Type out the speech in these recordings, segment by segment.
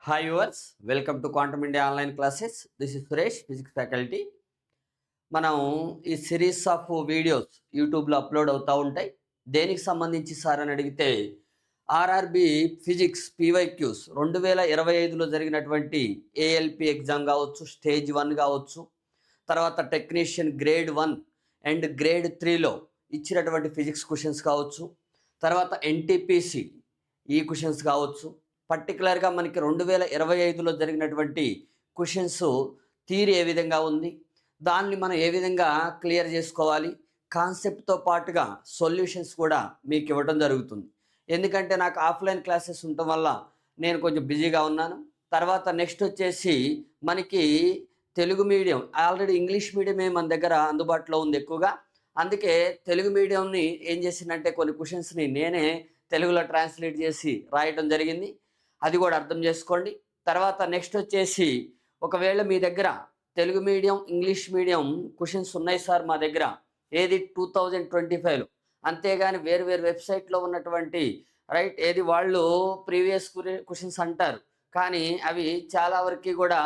Hi viewers, welcome to Quantum India online classes. This is Suresh, physics faculty. మనం ఈ series of videos యూట్యూబ్లో upload అవుతూ ఉంటాయి. దేనికి సంబంధించి సార్ అని అడిగితే ఆర్ఆర్బి ఫిజిక్స్ పీవైక్యూస్ 2025లో జరిగినటువంటి ఏఎల్పి ఎగ్జామ్ కావచ్చు, స్టేజ్ 1 కావచ్చు, తర్వాత టెక్నీషియన్ గ్రేడ్ 1 అండ్ గ్రేడ్ 3లో ఇచ్చినటువంటి ఫిజిక్స్ క్వశ్చన్స్ కావచ్చు, తర్వాత ఎన్టీపీసీ ఈ క్వశ్చన్స్ కావచ్చు, పర్టికులర్గా మనకి 2025లో జరిగినటువంటి క్వశ్చన్స్ థియరీ ఏ విధంగా ఉంది, దాన్ని మనం ఏ విధంగా క్లియర్ చేసుకోవాలి, కాన్సెప్ట్తో పాటుగా సొల్యూషన్స్ కూడా మీకు ఇవ్వడం జరుగుతుంది. ఎందుకంటే నాకు ఆఫ్లైన్ క్లాసెస్ ఉండటం వల్ల నేను కొంచెం బిజీగా ఉన్నాను. తర్వాత నెక్స్ట్ వచ్చేసి మనకి తెలుగు మీడియం, ఆల్రెడీ ఇంగ్లీష్ మీడియమే మన దగ్గర అందుబాటులో ఉంది ఎక్కువగా. అందుకే తెలుగు మీడియంని ఏం చేసిందంటే కొన్ని క్వశ్చన్స్ని నేనే తెలుగులో ట్రాన్స్లేట్ చేసి రాయటం జరిగింది. అది కూడా అర్థం చేసుకోండి. తర్వాత నెక్స్ట్ వచ్చేసి ఒకవేళ మీ దగ్గర Telugu medium, English medium questions ఉన్నాయి సార్ మా దగ్గర, ఏది 2025లో, అంతేగాని వేరు వేరు వెబ్సైట్లో ఉన్నటువంటి ఏది వాళ్ళు ప్రీవియస్ క్వశ్చన్స్ అంటారు, కానీ అవి చాలా వరకు కూడా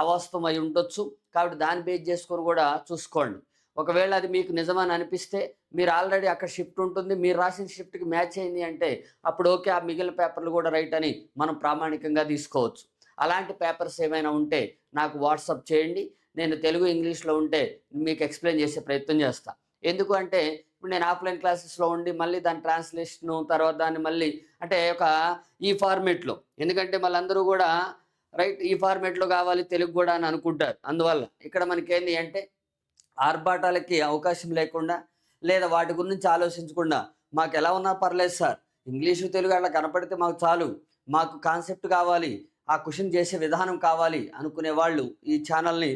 అవాస్తవం అయి ఉండొచ్చు. కాబట్టి దాన్ని బేస్ చేసుకొని కూడా చూసుకోండి. ఒకవేళ అది మీకు నిజమని అనిపిస్తే, మీరు ఆల్రెడీ అక్కడ షిఫ్ట్ ఉంటుంది, మీరు రాసిన షిఫ్ట్కి మ్యాచ్ అయింది అంటే అప్పుడు ఓకే, ఆ మిగిలిన పేపర్లు కూడా రైట్ అని మనం ప్రామాణికంగా తీసుకోవచ్చు. అలాంటి పేపర్స్ ఏమైనా ఉంటే నాకు వాట్సాప్ చేయండి. నేను తెలుగు, ఇంగ్లీష్లో ఉంటే మీకు ఎక్స్ప్లెయిన్ చేసే ప్రయత్నం చేస్తాను. ఎందుకు అంటే ఇప్పుడు నేను ఆఫ్లైన్ క్లాసెస్లో ఉండి మళ్ళీ దాని ట్రాన్స్లేషను, తర్వాత దాన్ని మళ్ళీ అంటే ఈ ఫార్మేట్లో, ఎందుకంటే మళ్ళీ అందరూ కూడా ఈ ఫార్మేట్లో కావాలి తెలుగు కూడా అని అనుకుంటారు. అందువల్ల ఇక్కడ మనకేంది అంటే ఆర్భాటాలకి అవకాశం లేకుండా, లేదా వాటి గురించి ఆలోచించకుండా, మాకు ఎలా ఉన్నా పర్లేదు సార్, ఇంగ్లీషు తెలుగు అట్లా కనపడితే మాకు చాలు, మాకు కాన్సెప్ట్ కావాలి, ఆ క్వశ్చన్ చేసే విధానం కావాలి అనుకునే వాళ్ళు ఈ ఛానల్ని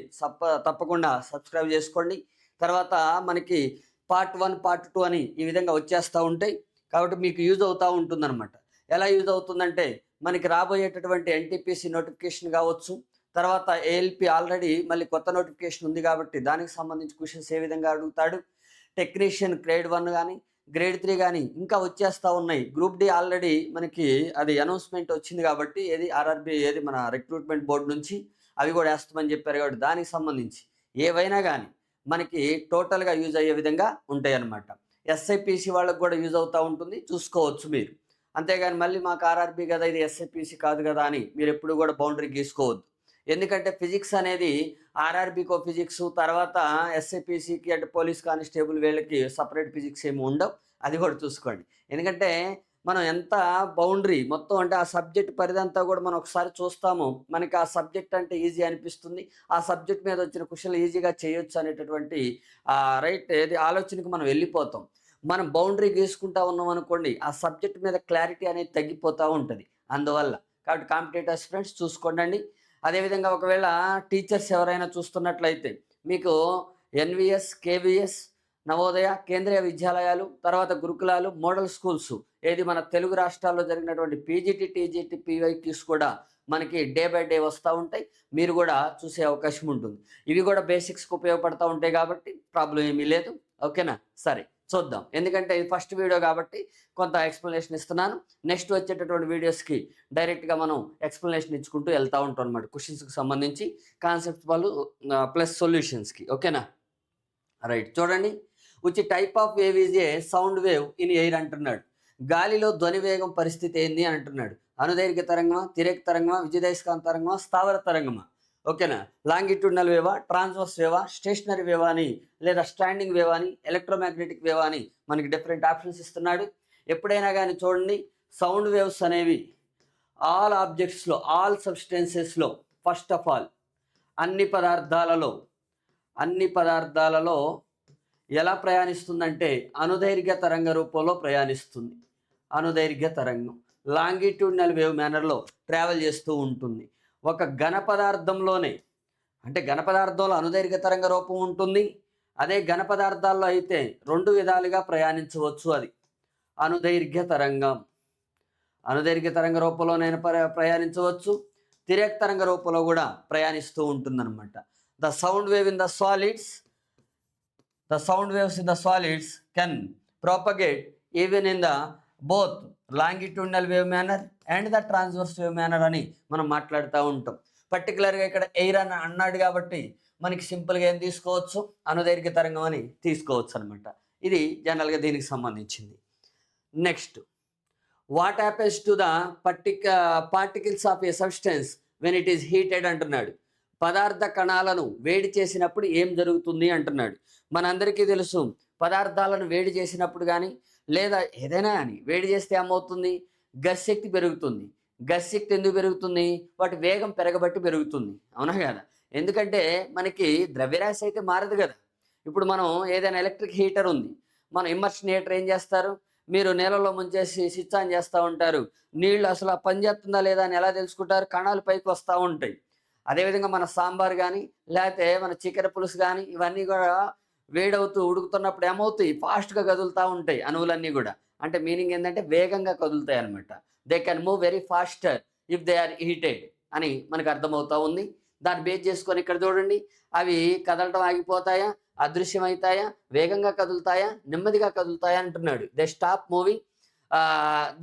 తప్పకుండా సబ్స్క్రైబ్ చేసుకోండి. తర్వాత మనకి పార్ట్ 1, పార్ట్ 2 అని ఈ విధంగా వచ్చేస్తూ ఉంటాయి. కాబట్టి మీకు యూజ్ అవుతూ ఉంటుందన్నమాట. ఎలా యూజ్ అవుతుందంటే మనకి రాబోయేటటువంటి ఎన్టీపీసీ నోటిఫికేషన్ కావచ్చు, తర్వాత ఏఎల్పి ఆల్రెడీ మళ్ళీ కొత్త నోటిఫికేషన్ ఉంది కాబట్టి దానికి సంబంధించి క్వశ్చన్స్ ఏ విధంగా అడుగుతాడు, టెక్నీషియన్ గ్రేడ్ 1 కానీ గ్రేడ్ 3 కానీ ఇంకా వచ్చేస్తూ ఉన్నాయి. గ్రూప్ డి ఆల్రెడీ మనకి అది అనౌన్స్మెంట్ వచ్చింది కాబట్టి, ఏది ఆర్ఆర్బి, ఏది మన రిక్రూట్మెంట్ బోర్డు నుంచి అవి కూడా వేస్తామని చెప్పారు. కాబట్టి దానికి సంబంధించి ఏవైనా కానీ మనకి టోటల్గా యూజ్ అయ్యే విధంగా ఉంటాయి అన్నమాట. ఎస్ఐపిసి వాళ్ళకు కూడా యూజ్ అవుతూ ఉంటుంది, చూసుకోవచ్చు మీరు. అంతేగాని మళ్ళీ మాకు ఆర్ఆర్బి కదా, ఇది ఎస్ఐపిసి కాదు కదా అని మీరు ఎప్పుడు కూడా బౌండరీ గీసుకోవద్దు. ఎందుకంటే ఫిజిక్స్ అనేది ఆర్ఆర్బికో ఫిజిక్స్, తర్వాత ఎస్ఐపిసికి అంటే పోలీస్ కానిస్టేబుల్ వీళ్ళకి సపరేట్ ఫిజిక్స్ ఏమి ఉండవు. అది కూడా చూసుకోండి. ఎందుకంటే మనం ఎంత బౌండరీ మొత్తం అంటే ఆ సబ్జెక్ట్ పరిదంతా కూడా మనం ఒకసారి చూస్తాము, మనకి ఆ సబ్జెక్ట్ అంటే ఈజీ అనిపిస్తుంది, ఆ సబ్జెక్ట్ మీద వచ్చిన క్వశ్చన్లు ఈజీగా చేయొచ్చు అనేటటువంటి ఏది ఆలోచనకి మనం వెళ్ళిపోతాం. మనం బౌండరీ గీసుకుంటా ఉన్నాం అనుకోండి, ఆ సబ్జెక్ట్ మీద క్లారిటీ అనేది తగ్గిపోతూ ఉంటుంది. అందువల్ల కాబట్టి కాంపిటేటివ్ ఆస్పిరెంట్స్ చూసుకోండి. అదేవిధంగా ఒకవేళ టీచర్స్ ఎవరైనా చూస్తున్నట్లయితే మీకు ఎన్విఎస్, కేవిఎస్, నవోదయ, కేంద్రీయ విద్యాలయాలు, తర్వాత గురుకులాలు, మోడల్ స్కూల్స్, ఏది మన తెలుగు రాష్ట్రాల్లో జరిగినటువంటి పీజీటీ, టీజీటీ, పీవైక్యూస్ కూడా మనకి డే బై డే వస్తూ ఉంటాయి. మీరు కూడా చూసే అవకాశం ఉంటుంది. ఇవి కూడా బేసిక్స్కి ఉపయోగపడుతూ ఉంటాయి కాబట్టి ప్రాబ్లం ఏమీ లేదు. ఓకేనా? సరే చూద్దాం. ఎందుకంటే ఇది ఫస్ట్ వీడియో కాబట్టి కొంత ఎక్స్ప్లెనేషన్ ఇస్తున్నాను. నెక్స్ట్ వచ్చేటటువంటి వీడియోస్కి డైరెక్ట్గా మనం ఎక్స్ప్లెనేషన్ ఇచ్చుకుంటూ వెళ్తూ ఉంటాం అనమాట, క్వశ్చన్స్కి సంబంధించి, కాన్సెప్ట్ వాళ్ళు ప్లస్ సొల్యూషన్స్కి. ఓకేనా? రైట్, చూడండి. Which type of wave is a sound wave in air అంటున్నాడు. గాలిలో ధ్వని వేగం పరిస్థితి ఏంది అని అంటున్నాడు. అనుదైర్ఘ్య తరంగమా, తిరేక తరంగమా, విద్యుదయస్కాంత తరంగమా, స్థావర తరంగమా? ఓకేనా? లాంగిట్యూడినల్ వేవా, ట్రాన్స్వర్స్ వేవా, స్టేషనరీ వేవా అని, లేదా స్టాండింగ్ వేవా అని, ఎలక్ట్రోమాగ్నెటిక్ వేవా అని మనకి డిఫరెంట్ ఆప్షన్స్ ఇస్తున్నాడు. ఎప్పుడైనా కానీ చూడండి, సౌండ్ వేవ్స్ అనేవి ఆల్ ఆబ్జెక్ట్స్లో, ఆల్ సబ్స్టెన్సెస్లో, ఫస్ట్ ఆఫ్ ఆల్ అన్ని పదార్థాలలో ఎలా ప్రయాణిస్తుందంటే అనుదైర్ఘ్య తరంగ రూపంలో ప్రయాణిస్తుంది. అనుదైర్ఘ్య తరంగం లాంగిట్యూడినల్ వేవ్ మేనర్లో ట్రావెల్ చేస్తూ ఉంటుంది. ఒక ఘన పదార్థంలోనే, అంటే ఘన పదార్థంలో అనుదైర్ఘ్య తరంగ రూపం ఉంటుంది. అదే ఘన పదార్థాల్లో అయితే 2 విధాలుగా ప్రయాణించవచ్చు. అది అనుదైర్ఘ్య తరంగం, అనుదైర్ఘ్య తరంగ రూపంలోనైనా ప్రయాణించవచ్చు, తిరేక తరంగ రూపంలో కూడా ప్రయాణిస్తూ ఉంటుందన్నమాట. The sound waves in the solids can propagate even in the both longitudinal wave manner and the transverse wave manner అని మనం మాట్లాడుతూ ఉంటాం. పర్టికులర్గా ఇక్కడ ఎయిర్ అని అన్నాడు కాబట్టి మనకి సింపుల్గా ఏం తీసుకోవచ్చు, అనుదైర్ఘ్య తరంగం అని తీసుకోవచ్చు అనమాట. ఇది జనరల్గా దీనికి సంబంధించింది. Next, what happens to the particles of A substance when it is heated అంటున్నాడు. పదార్థ కణాలను వేడి చేసినప్పుడు ఏం జరుగుతుంది అంటున్నాడు. మనందరికీ తెలుసు, పదార్థాలను వేడి చేసినప్పుడు కానీ లేదా ఏదైనా కానీ వేడి చేస్తే ఏమవుతుంది, గతిశక్తి పెరుగుతుంది. గతిశక్తి ఎందుకు పెరుగుతుంది, వాటి వేగం పెరగబట్టి పెరుగుతుంది, అవునా కదా. ఎందుకంటే మనకి ద్రవ్యరాశి అయితే మారదు కదా. ఇప్పుడు మనం ఏదైనా ఎలక్ట్రిక్ హీటర్ ఉంది, మన ఇమ్మర్షన్ హీటర్ ఏం చేస్తారు, మీరు నీళ్ళలో ముంచేసి స్విచ్ ఆన్ చేస్తూ ఉంటారు, నీళ్ళు అసలు పనిచేస్తుందా లేదా అని ఎలా తెలుసుకుంటారు, కణాలు పైకి వస్తూ ఉంటాయి. అదేవిధంగా మన సాంబార్ కానీ లేకపోతే మన చికెన్ పులుసు కానీ ఇవన్నీ కూడా వేడవుతూ ఉడుకుతున్నప్పుడు ఏమవుతాయి, ఫాస్ట్గా కదులుతూ ఉంటాయి అణువులన్నీ కూడా. అంటే మీనింగ్ ఏంటంటే వేగంగా కదులుతాయి అనమాట. They can move very faster if they are heated అని మనకు అర్థమవుతూ ఉంది. దాన్ని బేస్ చేసుకొని ఇక్కడ చూడండి, అవి కదలటం ఆగిపోతాయా, అదృశ్యమవుతాయా, వేగంగా కదులుతాయా, నెమ్మదిగా కదులుతాయా అంటున్నాడు. They stop moving,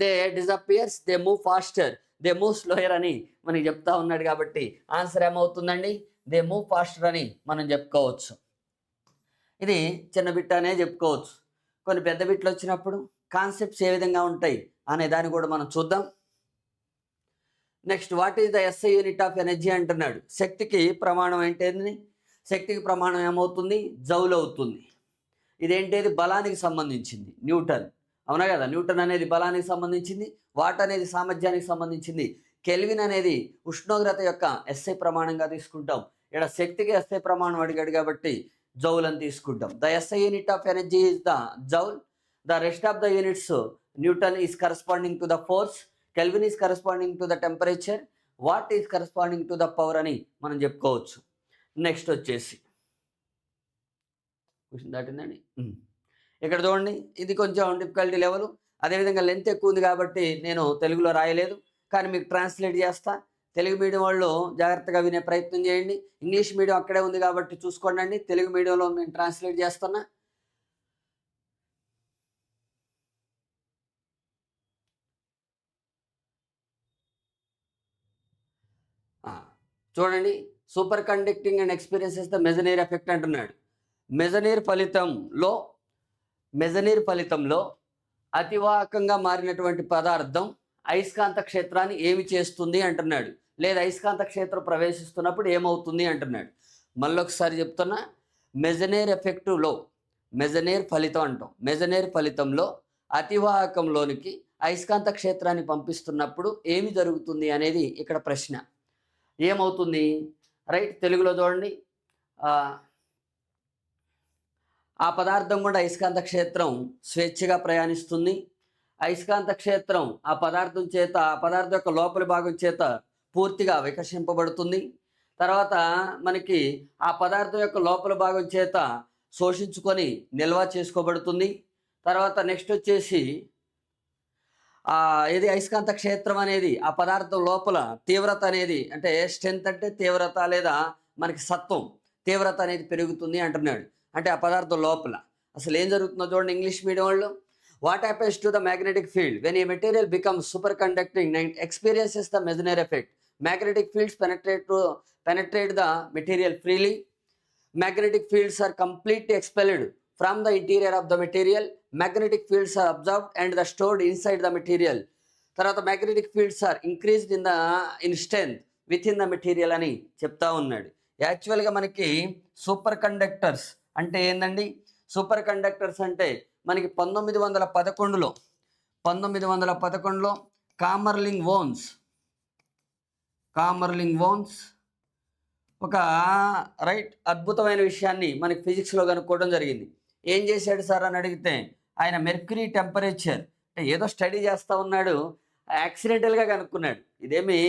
they disappears, they move faster, they move slower అని మనకి చెప్తా ఉన్నాడు. కాబట్టి ఆన్సర్ ఏమవుతుందండి, దే మూవ్ ఫాస్టర్ అని మనం చెప్పుకోవచ్చు. ఇది చిన్న బిట్ అనే చెప్పుకోవచ్చు. కొన్ని పెద్ద బిట్లు వచ్చినప్పుడు కాన్సెప్ట్స్ ఏ విధంగా ఉంటాయి అనే దాన్ని కూడా మనం చూద్దాం. Next, what is the SI unit of energy అంటున్నాడు. శక్తికి ప్రమాణం ఏంటేంది, శక్తికి ప్రమాణం ఏమవుతుంది, జౌల్ అవుతుంది. ఇదేంటేది బలానికి సంబంధించింది, న్యూటన్, అవునా కదా. న్యూటన్ అనేది బలానికి సంబంధించింది, వాట్ అనేది సామర్థ్యానికి సంబంధించింది, కెల్విన్ అనేది ఉష్ణోగ్రత యొక్క ఎస్ఐ ప్రమాణంగా తీసుకుంటాం. ఇక్కడ శక్తికి ఎస్ఐ ప్రమాణం అడిగాడు కాబట్టి జౌల్ అని తీసుకుంటాం. The SI unit of energy is the joule. The rest of the units, Newton is corresponding to the force, kelvin is corresponding to the temperature, what is corresponding to the power అని మనం చెప్పుకోవచ్చు. Next వచ్చేసి question దాటిందండి. ఇక్కడ చూడండి, ఇది కొంచెం difficulty level, అదేవిధంగా length ఎక్కువ ఉంది కాబట్టి నేను తెలుగులో రాయలేదు, కానీ మీకు ట్రాన్స్లేట్ చేస్తా. తెలుగు మీడియం వాళ్ళు జాగ్రత్తగా వినే ప్రయత్నం చేయండి. ఇంగ్లీష్ మీడియం అక్కడే ఉంది కాబట్టి చూసుకోండి. తెలుగు మీడియంలో నేను ట్రాన్స్లేట్ చేస్తున్నా. చూడండి, superconducting and experiences the Meissner effect అంటున్నాడు. మెజనీర్ ఫలితంలో అతివాహకంగా మారినటువంటి పదార్థం అయస్కాంత క్షేత్రాన్ని ఏమి చేస్తుంది అంటున్నాడు, లేదా అయస్కాంత క్షేత్రం ప్రవేశిస్తున్నప్పుడు ఏమవుతుంది అంటున్నాడు. మళ్ళొకసారి చెప్తున్నా, మెజనీర్ ఫలితం అంటాం. మెజనీర్ ఫలితంలో అతివాహకంలోనికి అయస్కాంత క్షేత్రాన్ని పంపిస్తున్నప్పుడు ఏమి జరుగుతుంది అనేది ఇక్కడ ప్రశ్న. ఏమవుతుంది, రైట్, తెలుగులో చూడండి, ఆ పదార్థం కూడా అయస్కాంత క్షేత్రం స్వేచ్ఛగా ప్రయాణిస్తుంది. అయస్కాంత క్షేత్రం ఆ పదార్థం యొక్క లోపలి భాగం చేత పూర్తిగా వికర్షింపబడుతుంది. తర్వాత మనకి ఆ పదార్థం యొక్క లోపల భాగం చేత శోషించుకొని నిల్వ చేసుకోబడుతుంది. తర్వాత నెక్స్ట్ వచ్చేసి ఏది అయస్కాంత క్షేత్రం అనేది ఆ పదార్థం లోపల తీవ్రత అనేది, అంటే స్ట్రెంత్ అంటే తీవ్రత లేదా మనకి సత్వం, తీవ్రత అనేది పెరుగుతుంది అంటున్నాడు. అంటే ఆ పదార్థం లోపల అసలు ఏం జరుగుతుందో చూడండి ఇంగ్లీష్ మీడియం వాళ్ళు. What happens to the magnetic field when a material becomes superconducting and experiences the Meissner effect. Magnetic fields penetrate the material freely. Magnetic fields are completely expelled from the interior of the material. Magnetic fields are absorbed and the stored inside the material. తర్వాత magnetic fields are increased in strength within the material అని చెప్తా ఉన్నాడు. యాక్చువల్గా మనకి super conductors అంటే ఏందండి, super conductors అంటే మనకి 1911లో కామర్లింగ్ వోన్స్ ఒక అద్భుతమైన విషయాన్ని మనకి ఫిజిక్స్లో కనుక్కోవడం జరిగింది. ఏం చేశాడు సార్ అని అడిగితే, ఆయన మెర్క్యూరీ టెంపరేచర్ అంటే ఏదో స్టడీ చేస్తూ ఉన్నాడు, యాక్సిడెంటల్గా కనుక్కున్నాడు. ఇదేమి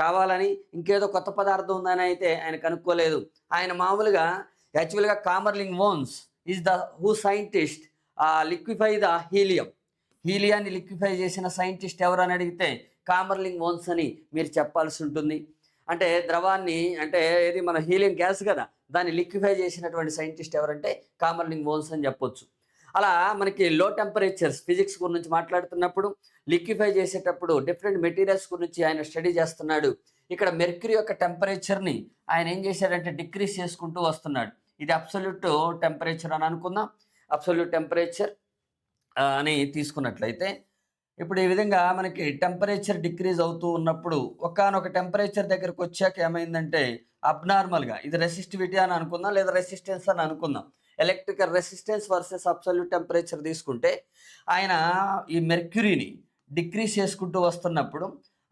కావాలని ఇంకేదో కొత్త పదార్థం ఉందని అయితే ఆయన కనుక్కోలేదు. ఆయన మామూలుగా యాక్చువల్గా Kamerlingh Onnes is the who scientist liquefy the హీలియాన్ని లిక్విఫై చేసిన సైంటిస్ట్ ఎవరు అని అడిగితే కామర్లింగ్ వోన్స్ అని మీరు చెప్పాల్సి ఉంటుంది. అంటే ద్రవాన్ని, అంటే ఏది మన హీలియం గ్యాస్ కదా, దాన్ని లిక్విఫై చేసినటువంటి సైంటిస్ట్ ఎవరంటే కామర్లింగ్ వోన్స్ అని చెప్పొచ్చు. అలా మనకి లో టెంపరేచర్స్ ఫిజిక్స్ గురించి మాట్లాడుతున్నప్పుడు లిక్విఫై చేసేటప్పుడు డిఫరెంట్ మెటీరియల్స్ గురించి ఆయన స్టడీ చేస్తున్నాడు. ఇక్కడ మెర్క్యూరీ యొక్క టెంపరేచర్ని ఆయన ఏం చేశాడంటే డిక్రీస్ చేసుకుంటూ వస్తున్నాడు. ఇది అబ్సల్యూట్ టెంపరేచర్ అని అనుకుందాం. అబ్సల్యూట్ టెంపరేచర్ అని తీసుకున్నట్లయితే ఇప్పుడు ఈ విధంగా మనకి టెంపరేచర్ డిక్రీజ్ అవుతూ ఉన్నప్పుడు ఒకానొక టెంపరేచర్ దగ్గరకు వచ్చాక ఏమైందంటే అబ్నార్మల్గా ఇది రెసిస్టివిటీ అని అనుకుందాం, లేదా రెసిస్టెన్స్ అని అనుకుందాం. Electrical resistance versus absolute temperature తీసుకుంటే ఆయన ఈ మెర్క్యూరీని డిక్రీజ్ చేసుకుంటూ వస్తున్నప్పుడు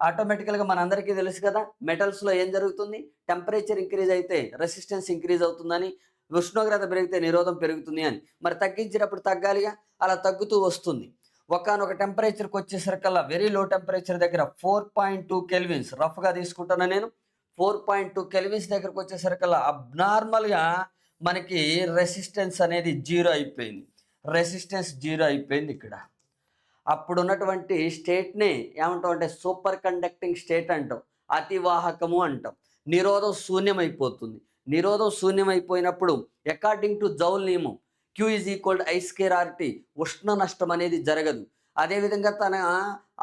ఆటోమేటికల్గా మనందరికీ తెలుసు కదా, మెటల్స్లో ఏం జరుగుతుంది, టెంపరేచర్ ఇంక్రీజ్ అయితే రెసిస్టెన్స్ ఇంక్రీజ్ అవుతుందని, ఉష్ణోగ్రత పెరిగితే నిరోధం పెరుగుతుంది అని. మరి తగ్గించినప్పుడు తగ్గాలిగా, అలా తగ్గుతూ వస్తుంది. ఒకానొక టెంపరేచర్కి వచ్చేసరికల్లా వెరీ లో టెంపరేచర్ దగ్గర 4.2 కెల్విన్స్ రఫ్గా తీసుకుంటున్నా నేను. 4.2 కెల్విన్స్ దగ్గరకు వచ్చేసరికల్లా అబ్నార్మల్గా మనకి రెసిస్టెన్స్ అనేది జీరో అయిపోయింది. రెసిస్టెన్స్ జీరో అయిపోయింది ఇక్కడ. అప్పుడు ఉన్నటువంటి స్టేట్ని ఏమంటాం అంటే సూపర్ కండక్టింగ్ స్టేట్ అంటాం, అతివాహకము అంటాం. నిరోధం శూన్యమైపోతుంది. నిరోధం శూన్యమైపోయినప్పుడు అకార్డింగ్ టు జౌల్ నియమం Q is equal to I²RT, ఉష్ణ నష్టం అనేది జరగదు. అదేవిధంగా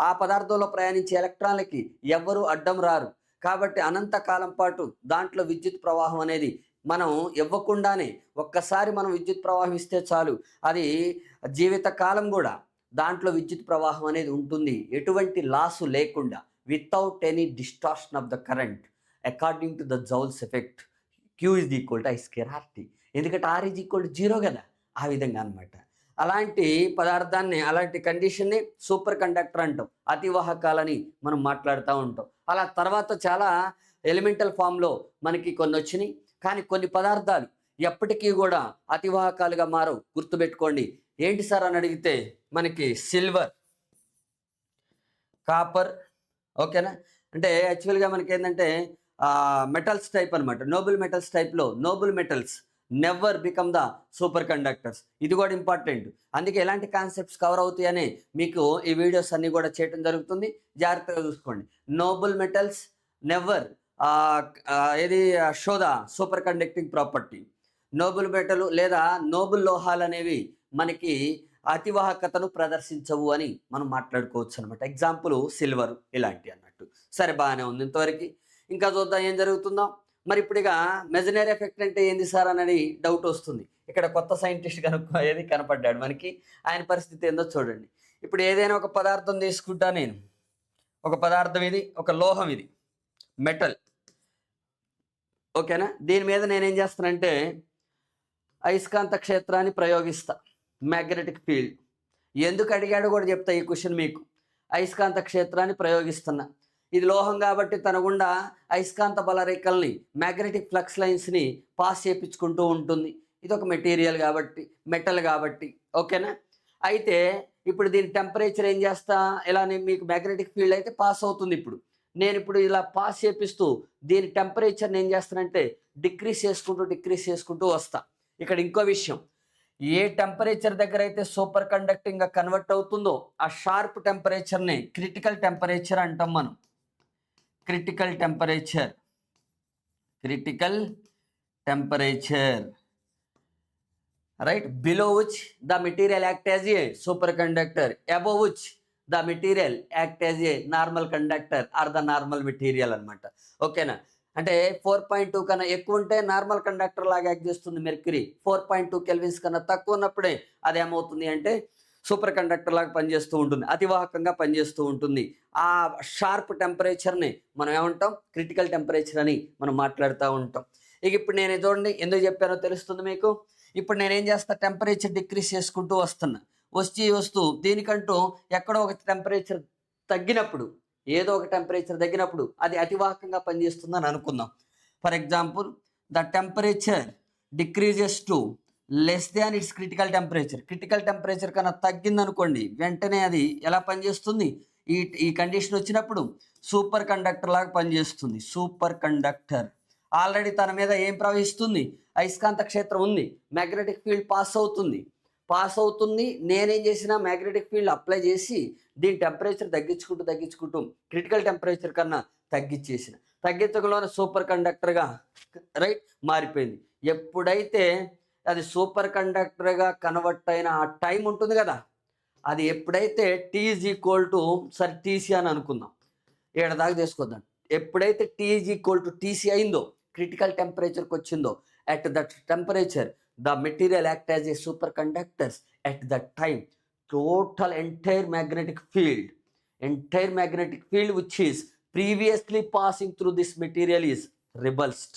ఆ పదార్థంలో ప్రయాణించే ఎలక్ట్రాన్లకి ఎవ్వరూ అడ్డం రారు. కాబట్టి అనంతకాలం పాటు దాంట్లో విద్యుత్ ప్రవాహం అనేది మనం ఇవ్వకుండానే ఒక్కసారి మనం విద్యుత్ ప్రవాహం ఇస్తే చాలు, అది జీవితకాలం కూడా దాంట్లో విద్యుత్ ప్రవాహం అనేది ఉంటుంది, ఎటువంటి లాసు లేకుండా, without any distortion of the current according to the joules effect. Q is equal to I²RT. ఎందుకంటే R ఈజ్ ఈక్వల్ టు 0 కదా, ఆ విధంగా అనమాట. అలాంటి పదార్థాన్ని, అలాంటి కండిషన్ని సూపర్ కండక్టర్ అంటాం, అతివాహకాలని మనం మాట్లాడుతూ ఉంటాం. అలా తర్వాత చాలా ఎలిమెంటల్ ఫామ్లో మనకి కొన్ని వచ్చినాయి. కానీ కొన్ని పదార్థాలు ఎప్పటికీ కూడా అతివాహకాలుగా మారవు. గుర్తుపెట్టుకోండి. ఏంటి సార్ అని అడిగితే మనకి సిల్వర్, కాపర్, ఓకేనా. అంటే యాక్చువల్గా మనకి ఏంటంటే మెటల్స్ టైప్ అనమాట. నోబుల్ మెటల్స్ టైప్లో noble metals never become the superconductors. ఇది కూడా ఇంపార్టెంట్. అందుకే ఎలాంటి కాన్సెప్ట్స్ కవర్ అవుతాయని మీకు ఈ వీడియోస్ అన్నీ కూడా చేయడం జరుగుతుంది. జాగ్రత్తగా చూసుకోండి. నోబుల్ మెటల్స్ నెవర్ ఏది show the super conducting property. Nobel metal లేదా నోబుల్ లోహాలు అనేవి మనకి అతివాహకతను ప్రదర్శించవు అని మనం మాట్లాడుకోవచ్చు అనమాట. ఎగ్జాంపుల్ సిల్వర్ ఇలాంటివి అన్నట్టు. సరే, బాగానే ఉంది ఇంతవరకు. ఇంకా చూద్దాం ఏం జరుగుతుందో. మరి ఇప్పుడు ఇక మెజనరీ ఎఫెక్ట్ అంటే ఏంది సార్ అనేది డౌట్ వస్తుంది. ఇక్కడ కొత్త సైంటిస్ట్ ఏది కనపడ్డాడు మనకి. ఆయన పరిస్థితి ఏందో చూడండి. ఇప్పుడు ఏదైనా ఒక పదార్థం తీసుకుంటా నేను. ఒక పదార్థం ఇది, ఒక లోహం ఇది, మెటల్, ఓకేనా. దీని మీద నేనేం చేస్తానంటే అయస్కాంత క్షేత్రాన్ని ప్రయోగిస్తా, మ్యాగ్నెటిక్ ఫీల్డ్. ఎందుకు అడిగాడో కూడా చెప్తా ఈ క్వశ్చన్ మీకు. అయస్కాంత క్షేత్రాన్ని ప్రయోగిస్తున్నా. ఇది లోహం కాబట్టి తన గుండా అయస్కాంత బలరేఖల్ని, మ్యాగ్నెటిక్ ఫ్లక్స్ లైన్స్ని పాస్ చేయించుకుంటూ ఉంటుంది. ఇది ఒక మెటీరియల్ కాబట్టి, మెటల్ కాబట్టి, ఓకేనా. అయితే ఇప్పుడు దీని టెంపరేచర్ ఏం చేస్తా, ఇలా మీకు మ్యాగ్నెటిక్ ఫీల్డ్ అయితే పాస్ అవుతుంది. ఇప్పుడు నేను ఇలా పాస్ చేపిస్తూ దీని టెంపరేచర్ని ఏం చేస్తానంటే డిక్రీస్ చేసుకుంటూ వస్తా. ఇక్కడ ఇంకో విషయం, ఏ టెంపరేచర్ దగ్గర అయితే సూపర్ కండక్టింగ్గా కన్వర్ట్ అవుతుందో ఆ షార్ప్ టెంపరేచర్ని క్రిటికల్ టెంపరేచర్ అంటాం మనం. Critical temperature, right, below which the material act as a superconductor, above which the material act as a normal conductor or the normal material అనమాట. ఓకేనా. అంటే 4.2 కన్నా ఎక్కువ ఉంటే నార్మల్ కండక్టర్ లాగా యాక్ట్ చేస్తుంది మెర్క్యూరీ. 4.2 కెల్విన్స్ కన్నా తక్కువ ఉన్నప్పుడే అది ఏమవుతుంది అంటే సూపర్ కండక్టర్ లాగా పనిచేస్తూ ఉంటుంది, అతివాహకంగా పనిచేస్తూ ఉంటుంది. ఆ షార్ప్ టెంపరేచర్ని మనం ఏమంటాం, క్రిటికల్ టెంపరేచర్ అని మనం మాట్లాడుతూ ఉంటాం. ఇక ఇప్పుడు నేను చూడండి ఎందుకు చెప్పానో తెలుస్తుంది మీకు. ఇప్పుడు నేనేం చేస్తా, టెంపరేచర్ డిక్రీస్ చేసుకుంటూ వస్తూ దీనికంటూ ఎక్కడో ఒక టెంపరేచర్ తగ్గినప్పుడు, ఏదో ఒక టెంపరేచర్ తగ్గినప్పుడు అది అతివాహకంగా పనిచేస్తుందని అనుకుందాం. For example, the temperature decreases to less than it's critical temperature. Critical temperature కన్నా తగ్గిందనుకోండి, వెంటనే అది ఎలా పనిచేస్తుంది, ఈ కండిషన్ వచ్చినప్పుడు సూపర్ కండక్టర్ లాగా పనిచేస్తుంది. సూపర్ కండక్టర్ ఆల్రెడీ తన మీద ఏం ప్రవహిస్తుంది, అయస్కాంత క్షేత్రం ఉంది, మ్యాగ్నెటిక్ ఫీల్డ్ పాస్ అవుతుంది. నేనేం చేసిన మ్యాగ్నెటిక్ ఫీల్డ్ అప్లై చేసి దీని టెంపరేచర్ తగ్గించుకుంటూ క్రిటికల్ టెంపరేచర్ కన్నా తగ్గించగలనే సూపర్ కండక్టర్గా రైట్ మారిపోయింది. ఎప్పుడైతే అది సూపర్ కండక్టర్గా కన్వర్ట్ అయిన ఆ టైం ఉంటుంది కదా, అది ఎప్పుడైతే టీ ఈజ్ ఈక్వల్ టు సరే టీసీ అని అనుకుందాం, ఏడ దాకా తీసుకొద్దాం. ఎప్పుడైతే T is equal to TC అయిందో, క్రిటికల్ టెంపరేచర్కి వచ్చిందో, at that temperature the material act as a superconductors. At that time total entire magnetic field which is previously passing through this material is repulsed.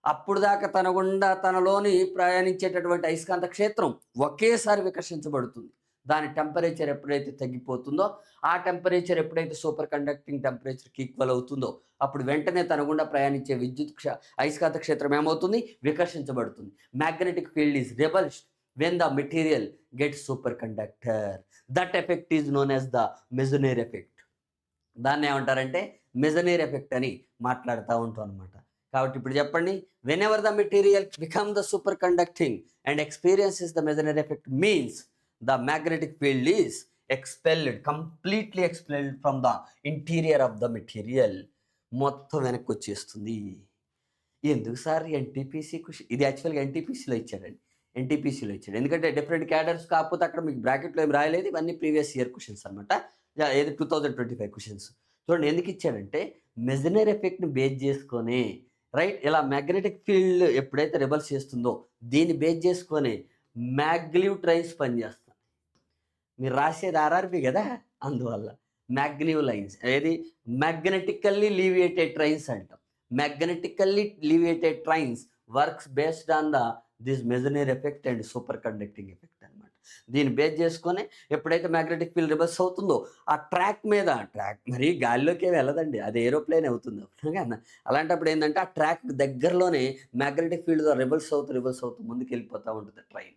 అప్పుడు దాకా తన గుండా తనలోని ప్రయాణించేటటువంటి అయస్కాంత క్షేత్రం ఒకేసారి వికర్షించబడుతుంది. దాని టెంపరేచర్ ఎప్పుడైతే తగ్గిపోతుందో, ఆ టెంపరేచర్ ఎప్పుడైతే సూపర్ కండక్టింగ్ టెంపరేచర్కి ఈక్వల్ అవుతుందో, అప్పుడు వెంటనే తన గుండా ప్రయాణించే అయస్కాంత క్షేత్రం ఏమవుతుంది, వికర్షించబడుతుంది. Magnetic field is repulsed when the material gets superconductor. That effect is known as the Meissonier effect. దాన్ని ఏమంటారంటే మెజనీర్ ఎఫెక్ట్ అని మాట్లాడుతూ ఉంటాం అనమాట. కాబట్టి ఇప్పుడు చెప్పండి, whenever the material become the superconducting and experiences the Meissner effect means the magnetic field is completely expelled from the interior of the material. మొత్తం వెనక్కి వచ్చేస్తుంది. ఎందుకు సార్ ఎన్టీపీసీ క్వశ్చన్? ఇది యాక్చువల్గా ఎన్టీపీసీలో ఇచ్చాడండి, ఎందుకంటే డిఫరెంట్ క్యాడర్స్ కాకపోతే అక్కడ మీకు బ్రాకెట్లో ఏం రాయలేదు, ఇవన్నీ ప్రీవియస్ ఇయర్ క్వశ్చన్స్ అనమాట. ఏది 2025 క్వశ్చన్స్. చూడండి ఎందుకు ఇచ్చాడంటే మెజనర్ ఎఫెక్ట్ని బేస్ చేసుకొని, రైట్, ఇలా మ్యాగ్నెటిక్ ఫీల్డ్ ఎప్పుడైతే రిబల్స్ చేస్తుందో దీన్ని బేస్ చేసుకొని మ్యాగ్లివ్ ట్రైన్స్ పనిచేస్తాయి. మీరు రాసేది ఆర్ఆర్బి కదా, అందువల్ల మ్యాగ్లివ్ లైన్స్, ఏది మ్యాగ్నెటికల్లీ లీవియేటెడ్ ట్రైన్స్ అంటాం. Magnetically levitated trains works based on this Meissner effect and superconducting effect అనమాట. దీన్ని బేస్ చేసుకొని ఎప్పుడైతే మ్యాగ్నెటిక్ ఫీల్డ్ రివర్స్ అవుతుందో ఆ ట్రాక్ మరి గాలిలోకి ఏమి వెళ్ళదండి, అది ఏరోప్లేన్ అవుతుంది. అలాంటప్పుడు ఏంటంటే ఆ ట్రాక్ దగ్గరలోనే మ్యాగ్నెటిక్ ఫీల్డ్ రివర్స్ అవుతూ ముందుకు వెళ్ళిపోతూ ఉంటుంది ట్రైన్.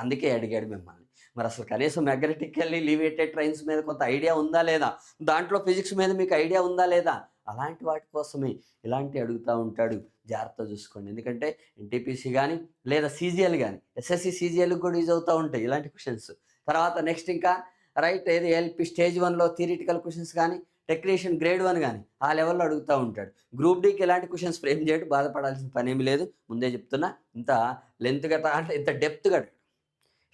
అందుకే అడిగాడు మిమ్మల్ని, మరి అసలు కనీసం మ్యాగ్నెటికల్లీ లీవియేటెడ్ ట్రైన్స్ మీద కొంత ఐడియా ఉందా లేదా, దాంట్లో ఫిజిక్స్ మీద మీకు ఐడియా ఉందా లేదా, అలాంటి వాటి కోసమే ఇలాంటివి అడుగుతూ ఉంటాడు. జాగ్రత్త చూసుకోండి, ఎందుకంటే ఎన్టీపీసీ కానీ లేదా సీజీఎల్ కానీ, ఎస్ఎస్సి సీజీఎల్కి కూడా యూజ్ అవుతూ ఉంటాయి ఇలాంటి క్వశ్చన్స్. తర్వాత నెక్స్ట్ ఇంకా రైట్, ఏది ఎల్పి స్టేజ్ 1లో థియరిటికల్ క్వశ్చన్స్ కానీ, టెక్నీషియన్ గ్రేడ్ 1 కానీ ఆ లెవెల్లో అడుగుతూ ఉంటాడు. గ్రూప్ డీకి ఇలాంటి క్వశ్చన్స్ ఫ్రేమ్ చేయడం బాధపడాల్సిన పని ఏమి లేదు, ముందే చెప్తున్నా. ఇంత లెంత్గా అంటే ఇంత డెప్త్గా అడగడు,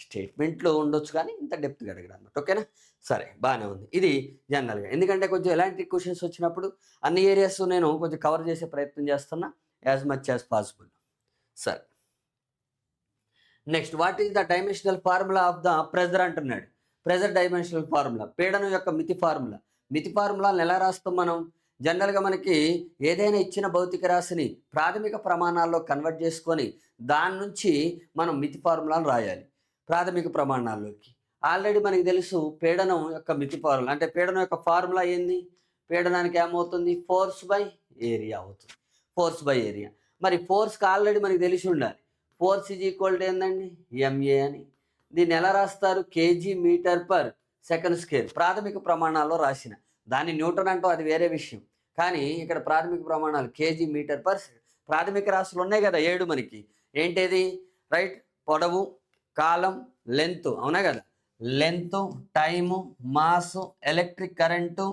స్టేట్మెంట్లో ఉండొచ్చు కానీ ఇంత డెప్త్గా అడగడు అనమాట. ఓకేనా, సరే బాగానే ఉంది. ఇది జనరల్గా, ఎందుకంటే కొంచెం ఎలాంటి క్వశ్చన్స్ వచ్చినప్పుడు అన్ని ఏరియాస్ నేను కొంచెం కవర్ చేసే ప్రయత్నం చేస్తున్నా యాజ్ మచ్ యాజ్ పాసిబుల్. సరే, next, what is the dimensional formula of the pressure అంటున్నాడు. ప్రెజర్ డైమెన్షనల్ ఫార్ములా, పీడనం యొక్క మితి ఫార్ములాని ఎలా రాస్తాం మనం? జనరల్గా మనకి ఏదైనా ఇచ్చిన భౌతిక రాశిని ప్రాథమిక ప్రమాణాల్లో కన్వర్ట్ చేసుకొని దాని నుంచి మనం మితి ఫార్ములాను రాయాలి ప్రాథమిక ప్రమాణాల్లోకి. ఆల్రెడీ మనకి తెలుసు పీడనం యొక్క మితి ఫార్ములా, అంటే పీడనం యొక్క ఫార్ములా ఏంది? పీడనానికి ఏమవుతుంది? ఫోర్స్ బై ఏరియా అవుతుంది. Force by area. మరి ఫోర్స్కి ఆల్రెడీ మనకి తెలిసి ఉండాలి, ఫోర్స్ ఈజ్ ఈక్వల్ టు ఏందండి? ఎంఏ అని. దీన్ని ఎలా రాస్తారు? KG metre per second square. ప్రాథమిక ప్రమాణాల్లో రాసిన దాన్ని న్యూటన్ అంటూ అది వేరే విషయం, కానీ ఇక్కడ ప్రాథమిక ప్రమాణాలు కేజీ మీటర్ పర్. ప్రాథమిక రాశులు ఉన్నాయి కదా 7 మనకి, ఏంటేది? రైట్, పొడవు, కాలం, లెంత్, అవునా కదా? Length, time, mass, electric current,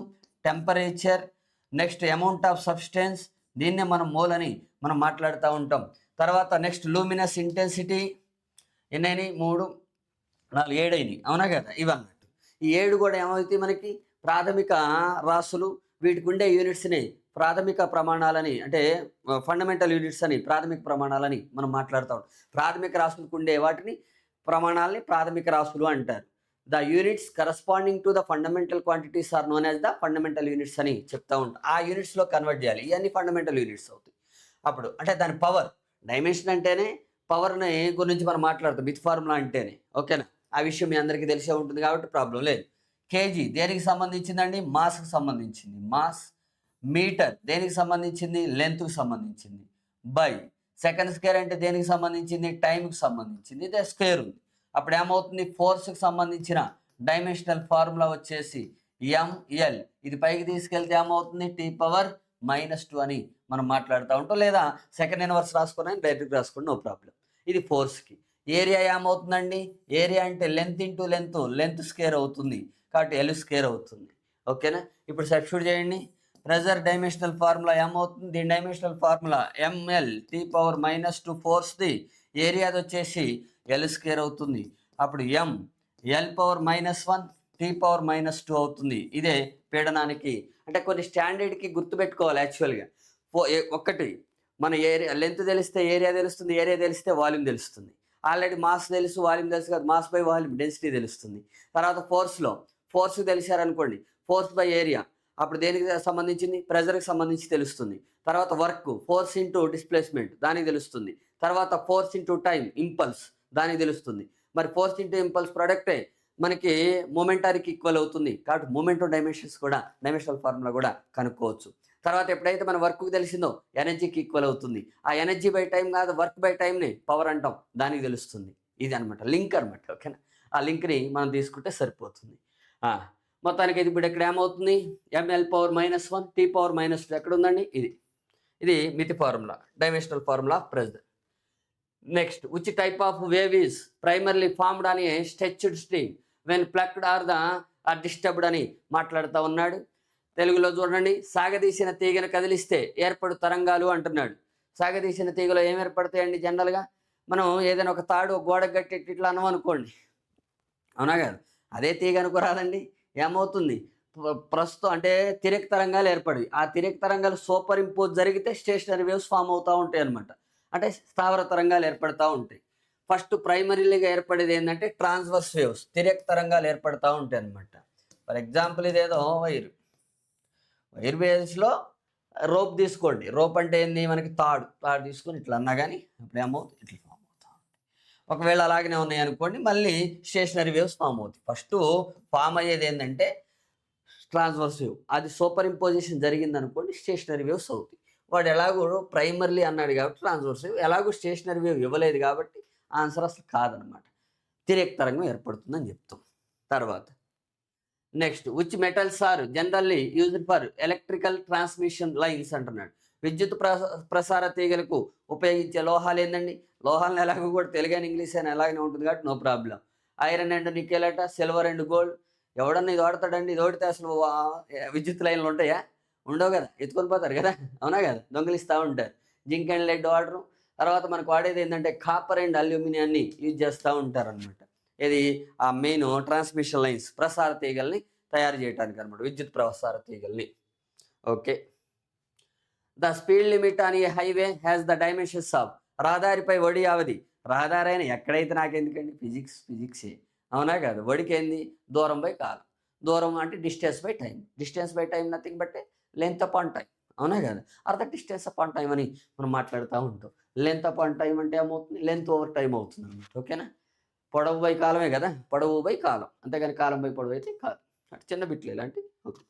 temperature, next amount of substance, దీన్నే మనం మోల్ అని మనం మాట్లాడుతూ ఉంటాం. తర్వాత నెక్స్ట్ లూమినస్ ఇంటెన్సిటీ, ఎన్నైనాయి? 3, 4, 7 అయినాయి, అవునా కదా? ఇవన్నట్టు ఈ 7 కూడా ఏమవుతాయి మనకి? ప్రాథమిక రాశులు. వీటికి ఉండే యూనిట్స్ని ప్రాథమిక ప్రమాణాలని, అంటే ఫండమెంటల్ యూనిట్స్ అని, ప్రాథమిక ప్రమాణాలని మనం మాట్లాడుతూ ఉంటాం. ప్రాథమిక రాశులకు ఉండే వాటిని ప్రమాణాలని ప్రాథమిక రాశులు అంటారు. The units corresponding to the fundamental quantities are known as the fundamental units అని చెప్తూ ఉంటాం. ఆ యూనిట్స్లో కన్వర్ట్ చేయాలి, ఇవన్నీ ఫండమెంటల్ యూనిట్స్ అవుతాయి. అప్పుడు అంటే దాని పవర్, డైమెన్షన్ అంటేనే పవర్ని గురించి మనం మాట్లాడుతాం, మిత్ ఫార్ములా అంటేనే. ఓకేనా, ఆ విషయం మీ అందరికీ తెలిసే ఉంటుంది కాబట్టి ప్రాబ్లం లేదు. కేజీ దేనికి సంబంధించిందండి? మాస్కి సంబంధించింది, మాస్. మీటర్ దేనికి సంబంధించింది? లెంత్కి సంబంధించింది. బై సెకండ్ స్క్వేర్ అంటే దేనికి సంబంధించింది? టైంకి సంబంధించింది. ఇదే స్క్వేర్ ఉంది. అప్పుడు ఏమవుతుంది? ఫోర్స్కి సంబంధించిన డైమెన్షనల్ ఫార్ములా వచ్చేసి ఎంఎల్. ఇది పైకి తీసుకెళ్తే ఏమవుతుంది? T⁻⁻² అని మనం మాట్లాడుతూ ఉంటాం, లేదా సెకండ్ ఇన్వర్స్ రాసుకుని డైరెక్ట్గా రాసుకుని నో ప్రాబ్లం. ఇది ఫోర్స్కి. ఏరియా ఏమవుతుందండి? ఏరియా అంటే లెంత్ ఇంటూ లెంత్ స్క్వేర్ అవుతుంది, కాబట్టి ఎల్ స్క్వేర్ అవుతుంది. ఓకేనా, ఇప్పుడు సబ్స్టిట్యూట్ చేయండి. ప్రెజర్ డైమెన్షనల్ ఫార్ములా ఏమవుతుంది? దీని డైమెన్షనల్ ఫార్ములా ఎంఎల్ T⁻⁻² ఫోర్స్ది ఏరియాది వచ్చేసి ఎల్ స్క్వేర్ అవుతుంది. అప్పుడు ఎం L⁻⁻1 T⁻⁻2 అవుతుంది. ఇదే పీడనానికి అంటే కొన్ని స్టాండర్డ్కి గుర్తుపెట్టుకోవాలి యాక్చువల్గా. ఒక్కటి మన ఏరియా లెంత్ తెలిస్తే ఏరియా తెలుస్తుంది, ఏరియా తెలిస్తే వాల్యూమ్ తెలుస్తుంది. ఆల్రెడీ మాస్ తెలుసు, వాల్యూమ్ తెలుసు కదా, మాస్ బై వాల్యూమ్ డెన్సిటీ తెలుస్తుంది. తర్వాత ఫోర్స్ తెలిసారనుకోండి, ఫోర్స్ బై ఏరియా అప్పుడు దేనికి సంబంధించింది, ప్రెజర్కి సంబంధించి తెలుస్తుంది. తర్వాత వర్క్, ఫోర్స్ ఇంటూ డిస్ప్లేస్మెంట్ దానికి తెలుస్తుంది. తర్వాత ఫోర్స్ ఇంటూ టైం, ఇంపల్స్ దానికి తెలుస్తుంది. మరి ఫోర్స్ ఇంటూ ఇంపల్స్ ప్రొడక్టే మనకి మొమెంటానికి ఈక్వల్ అవుతుంది. కాబట్టి మొమెంటం డైమెన్షన్స్ కూడా, డైమెన్షనల్ ఫార్ములా కూడా కనుక్కోవచ్చు. తర్వాత ఎప్పుడైతే మన వర్క్కి తెలిసిందో ఎనర్జీకి ఈక్వల్ అవుతుంది. ఆ ఎనర్జీ బై టైం కాదు, వర్క్ బై టైంని పవర్ అంటాం, దానికి తెలుస్తుంది. ఇది అనమాట లింక్ అనమాట. ఓకేనా, ఆ లింక్ని మనం తీసుకుంటే సరిపోతుంది. మొత్తానికి ఇది ఇప్పుడు ఇక్కడ ఏమవుతుంది, mL⁻⁻1 T⁻⁻2 ఎక్కడ ఉందండి, ఇది మితి formula, dimensional formula of pressure. Next, which type of wave is primarily formed అని stretched string when plucked or disturbed అని మాట్లాడుతూ ఉన్నాడు. తెలుగులో చూడండి, సాగదీసిన తీగను కదిలిస్తే ఏర్పడు తరంగాలు అంటున్నాడు. సాగదీసిన తీగలో ఏం ఏర్పడతాయండి, జనరల్గా మనం ఏదైనా ఒక తాడు గోడకు కట్టి ఇట్లా అన్నాం అనుకోండి, అవునా కాదు, అదే తీగ అనుకోరాదండి, ఏమవుతుంది, ప్రస్తుతం అంటే తిరగ తరంగాలు ఏర్పడి, ఆ తిరగ తరంగాలు సూపర్ ఇంపోజ్ జరిగితే స్టేషనరీ వేవ్స్ ఫామ్ అవుతూ ఉంటాయి అనమాట. అంటే స్థావర తరంగాలు ఏర్పడతా ఉంటాయి. ఫస్ట్ ప్రైమరీగా ఏర్పడేది ఏంటంటే ట్రాన్స్వర్స్ వేవ్స్, తిరగ తరంగాలు ఏర్పడతా ఉంటాయి అనమాట. ఫర్ ఎగ్జాంపుల్ ఇదేదో వైర్ బేస్లో రోప్ తీసుకోండి. రోప్ అంటే ఏంది, మనకి తాడు తీసుకొని ఇట్లా అన్నా కానీ అప్పుడు ఏమవుతుంది, ఇట్లా ఫామ్ అవుతా ఉంటుంది. ఒకవేళ అలాగనే ఉన్నాయి అనుకోండి, మళ్ళీ స్టేషనరీ వేవ్స్ ఫామ్ అవుతాయి. ఫస్ట్ ఫామ్ అయ్యేది ఏంటంటే ట్రాన్స్వర్స్ వేవ్, అది సూపర్ ఇంపోజిషన్ జరిగింది అనుకోండి, స్టేషనరీ వేవ్స్ అవుతాయి. వాడు ఎలాగో ప్రైమర్లీ అన్నాడు కాబట్టి ట్రాన్స్వర్స్ వేవ్, ఎలాగో స్టేషనరీ వేవ్ ఇవ్వలేదు కాబట్టి ఆన్సర్ అసలు కాదనమాట, తిరగ తరంగం ఏర్పడుతుందని చెప్తాం. తర్వాత next, which metals are generally used for electrical transmission lines అంటున్నాడు. విద్యుత్ ప్రసార తీగలకు ఉపయోగించే లోహాలు ఏందండి, లోహాలను ఎలాగో కూడా తెలుగు అండ్ ఇంగ్లీష్ అని ఎలాగనే ఉంటుంది కాబట్టి no problem. Iron and nickel అట, సిల్వర్ అండ్ గోల్డ్. ఎవడన్నా ఇది వాడతాడండి, ఇది వాడితే అసలు విద్యుత్ లైన్లు ఉంటాయా, ఉండవు కదా, ఎత్తుకొని పోతారు కదా, అవునా కదా, దొంగలిస్తూ ఉంటారు. జింక్ అండ్ లెడ్ వాడరు. తర్వాత మనకు వాడేది ఏంటంటే కాపర్ అండ్ అల్యూమినియాన్ని యూజ్ చేస్తూ ఉంటారు అనమాట. ఇది ఆ మెయిన్ ట్రాన్స్మిషన్ లైన్స్, ప్రసార తీగల్ని తయారు చేయడానికి అనమాట, విద్యుత్ ప్రసార తీగల్ని. ఓకే, ద స్పీడ్ లిమిట్ అని highway has the dimensions of, రహదారిపై వడి అవధి, రహదారైన ఎక్కడైతే నాకెందుకండి, ఫిజిక్సే, అవునా కాదు. వడికి ఏంది, దూరం బై కాలం, దూరం అంటే distance by time nothing but length upon time, అవునా కాదు. అర్థ డిస్టెన్స్ అపాన్ టైం అని మనం మాట్లాడుతూ ఉంటాం. లెంత్ అపాన్ టైం అంటే ఏమవుతుంది, లెంత్ ఓవర్ టైం అవుతుంది అనమాట. ఓకేనా, పొడవు బై కాలమే కదా, పొడవు బై కాలం, అంతేగాని కాలం బై పొడవు అయితే కాదు. అటు చిన్న బిట్లు ఇలాంటి. Okay,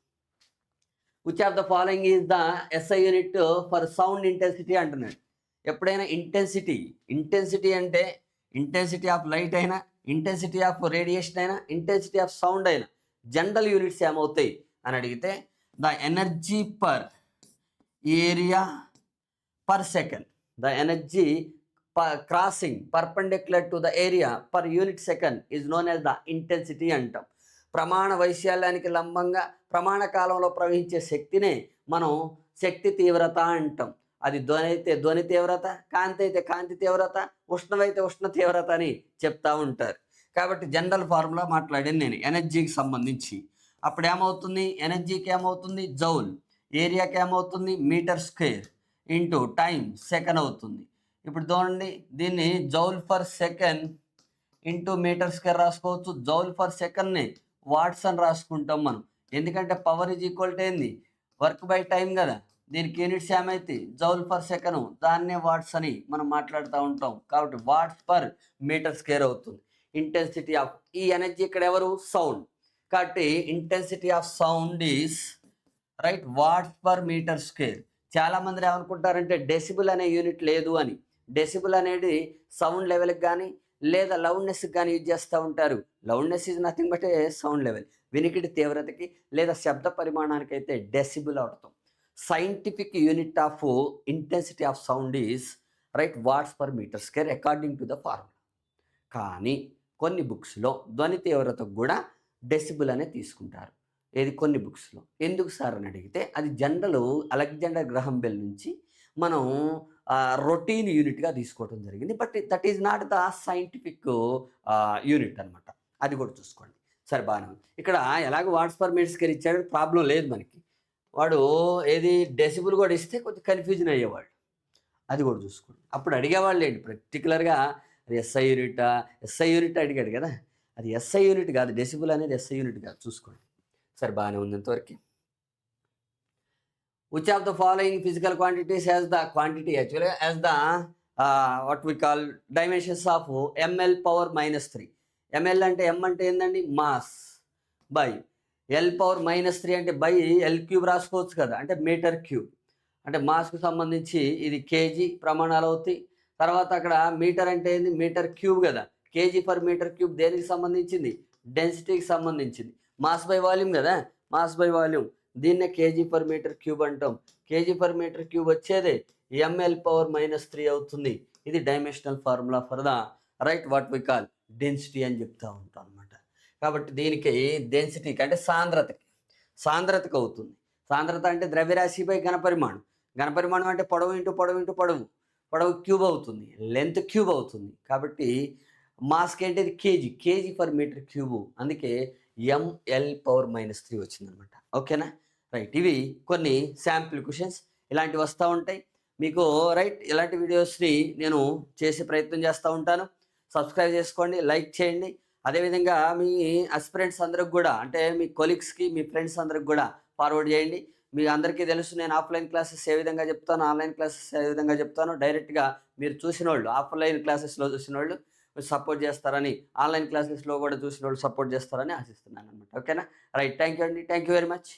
which of the following is the SI unit for sound intensity అంటున్నాడు. ఎప్పుడైనా ఇంటెన్సిటీ అంటే ఇంటెన్సిటీ ఆఫ్ లైట్ అయినా, ఇంటెన్సిటీ ఆఫ్ రేడియేషన్ అయినా, ఇంటెన్సిటీ ఆఫ్ సౌండ్ అయినా జనరల్ యూనిట్స్ ఏమవుతాయి అని అడిగితే the energy per area per second, the energy crossing perpendicular to the area per unit second is known as the intensity అంటాం. ప్రమాణ వైశాల్యానికి లంబంగా ప్రమాణ కాలంలో ప్రవహించే శక్తినే మనం శక్తి తీవ్రత అంటాం. అది ధ్వని అయితే ధ్వని తీవ్రత, కాంతి అయితే కాంతి తీవ్రత, ఉష్ణమైతే ఉష్ణ తీవ్రత అని చెప్తా ఉంటారు. కాబట్టి జనరల్ ఫార్ములా మాట్లాడింది నేను ఎనర్జీకి సంబంధించి. అప్పుడు ఏమవుతుంది, ఎనర్జీకి ఏమవుతుంది జౌల్, ఏరియాకి ఏమవుతుంది metre square, into time second అవుతుంది. ఇప్పుడు చూడండి, దీన్ని joule for second into metre square రాసుకోవచ్చు. జౌల్ ఫర్ సెకండ్ని వాట్స్ అని రాసుకుంటాం మనం, ఎందుకంటే పవర్ ఈజ్ ఈక్వల్ టు ఏంది, వర్క్ బై టైం కదా. దీనికి యూనిట్స్ ఏమైతే జౌల్ పర్ సెకండ్, దాన్నే వాట్స్ అని మనం మాట్లాడుతూ ఉంటాం. కాబట్టి వాట్స్ పర్ మీటర్ స్క్వేర్ అవుతుంది. ఇంటెన్సిటీ ఆఫ్ ఈ ఎనర్జీ ఇక్కడ ఎవరు, సౌండ్. కాబట్టి intensity of sound is right watts per metre square. చాలామంది ఏమనుకుంటారంటే డెసిబుల్ అనే యూనిట్ లేదు అని. డెసిబుల్ అనేది సౌండ్ లెవెల్కి కానీ లేదా లౌడ్నెస్కి కానీ యూజ్ చేస్తూ ఉంటారు. Loudness is nothing but a sound level, వినికిడి తీవ్రతకి లేదా శబ్ద పరిమాణానికి అయితే డెసిబుల్ అవుతాం. Scientific unit of intensity of sound is right watts per metre square according to the formula. కానీ కొన్ని బుక్స్లో ధ్వని తీవ్రతకు కూడా డెసిబుల్ అనే తీసుకుంటారు. ఏది కొన్ని బుక్స్లో. ఎందుకు సార్ అని అడిగితే అది జనరల్ అలెగ్జాండర్ గ్రహం బెల్ నుంచి మనం రొటీన్ యూనిట్గా తీసుకోవడం జరిగింది. But that is not the scientific unit అనమాట. అది కూడా చూసుకోండి. సరే బాగానే ఉంది. ఇక్కడ ఎలాగో వాట్స్ పర్ మీటర్ స్క్వేర్ ఇచ్చాడు, ప్రాబ్లం లేదు మనకి. వాడు ఏది డెసిబుల్ కూడా ఇస్తే కొంచెం కన్ఫ్యూజన్ అయ్యేవాడు. అది కూడా చూసుకోండి. అప్పుడు అడిగేవాళ్ళు ఏంటి పర్టికులర్గా అది ఎస్ఐ యూనిటా, ఎస్ఐ యూనిట్ అడిగాడు కదా, అది ఎస్ఐ యూనిట్ కాదు, డెసిబుల్ అనేది ఎస్ఐ యూనిట్ కాదు, చూసుకోండి. సరే బాగానే ఉంది ఇంతవరకు. Which of the following physical quantities has the quantity actually as the what we call dimensions of ml power -3. ml అంటే m అంటే ఏందండి, మాస్, బై l పవర్ -3 అంటే బై l క్యూబ్ రాసుకోవచ్చు కదా, అంటే మీటర్ క్యూబ్. అంటే మాస్కు సంబంధించి ఇది కేజీ ప్రమాణాలు అవుతాయి. తర్వాత అక్కడ మీటర్ అంటే ఏంది, మీటర్ క్యూబ్ కదా, కేజీ పర్ మీటర్ క్యూబ్ దేనికి సంబంధించింది, డెన్సిటీకి సంబంధించింది. మాస్ బై వాల్యూమ్ కదా, మాస్ బై వాల్యూమ్, దీన్నే కేజీ పర్ మీటర్ క్యూబ్ అంటాం. కేజీ పర్ మీటర్ క్యూబ్ వచ్చేదే ml పవర్ -3 అవుతుంది. ఇది dimensional formula for the right what we call density అని చెప్తా ఉంటాం అనమాట. కాబట్టి దీనికి డెన్సిటీకి అంటే సాంద్రతకి అవుతుంది. సాంద్రత అంటే ద్రవ్యరాశిపై ఘనపరిమాణం, ఘనపరిమాణం అంటే పొడవు ఇంటూ పొడవు ఇంటూ పొడవు, పొడవు క్యూబ్ అవుతుంది, లెంత్ క్యూబ్ అవుతుంది. కాబట్టి మాస్కి ఏంటిది కేజీ పర్ మీటర్ క్యూబ్, అందుకే ml పవర్ -3 వచ్చిందనమాట. ఓకేనా, రైట్. ఇవి కొన్ని శాంపిల్ క్వశ్చన్స్ ఇలాంటివి వస్తూ ఉంటాయి మీకు. రైట్, ఇలాంటి వీడియోస్ని నేను చేసే ప్రయత్నం చేస్తూ ఉంటాను. సబ్స్క్రైబ్ చేసుకోండి, లైక్ చేయండి. అదేవిధంగా మీ అస్పిరెంట్స్ అందరికి కూడా, అంటే మీ కొలీగ్స్కి, మీ ఫ్రెండ్స్ అందరికి కూడా ఫార్వర్డ్ చేయండి. మీ అందరికీ తెలుసు నేను ఆఫ్లైన్ క్లాసెస్ ఏ విధంగా చెప్తాను, ఆన్లైన్ క్లాసెస్ ఏ విధంగా చెప్తాను. డైరెక్ట్గా మీరు చూసిన వాళ్ళు, ఆఫ్లైన్ క్లాసెస్లో చూసిన వాళ్ళు సపోర్ట్ చేస్తారని, ఆన్లైన్ క్లాసెస్లో కూడా చూసిన వాళ్ళు సపోర్ట్ చేస్తారని ఆశిస్తున్నాను అనమాట. ఓకేనా, రైట్. థ్యాంక్ యూ అండి, థ్యాంక్ యూ వెరీ మచ్.